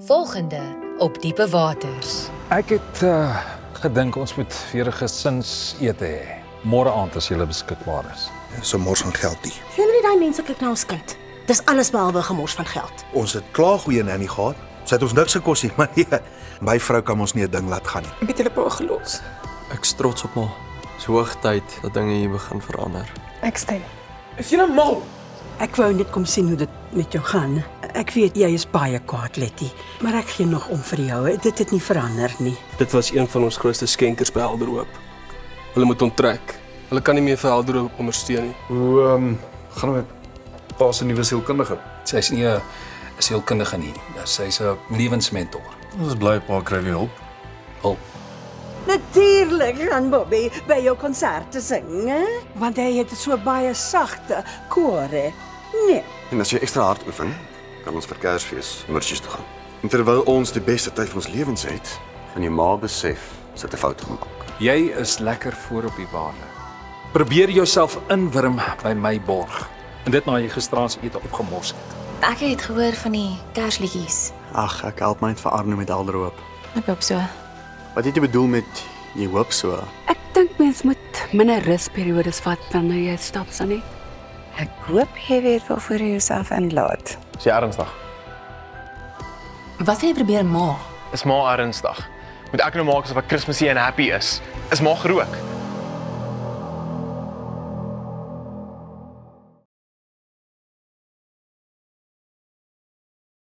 Volgende op Diepe Waters. Ek het gedink ons moet weer 'n gesinsete hê. Môre aand as julle beskikbaar is. So mors van geld nie. Sien jy daai mense kyk na ons kind? Dis alles behalwe gemors van geld. Ons het klaar goeie nanny gehad. Sy het ons niks gekos nie, maar nee, my vrou kan ons nie 'n ding laat gaan nie. Ek het hulle pa gelos. Ek's trots op ma. Dis hoogtyd dat dinge hier begin verander. Ek stem. Is jy nou mal? Ek wou net kom sien hoe dit met jou gaan. Ek weet jy is baie kwaad, Letty, maar ek gee nog om vir jou. Dit het nie verander nie. Dit was een van ons grootste skenkers by Helderhoop. Hulle moet onttrek. Hulle kan nie meer vir Helderhoop ondersteun nie. Hoe gaan met pa se nuwe sielkundige? Sy's nie 'n sielkundige nie. Sy's 'n lewensmentor. Ons is bly pa kry weer hulp. Hulp. Natuurlik gaan Bobby by jou konserte sing, hè? Want hy het so baie sagte koor, hè? Nee. En as jy ekstra hard oefen, kan ons vir Kersfees Mursies toe gaan. En terwyl ons die beste tyd van ons lewens het, gaan jy maar besef sy het 'n fout gemaak. Jy is lekker voor op die bane. Probeer jouself inwurm by my borg. En dit na jy gisteraand ete opgemors het. Ek het gehoor van die Kersliedjies. Ag, ek help my vir Arno met Helderhoop. Ek hoop so. Wat het jy bedoel met jy hoop so? Ek dink mens moet minder rusperiodes vat wanneer jy stap, Sunny. Ek hoop jy weet waarvoor jy jouself inlaat. Is jy ernstig? Wat wil jy probeer maak? Is ma ernstig? Moet ek nou maak asof ek Kersfees en happy is? Is ma gerook?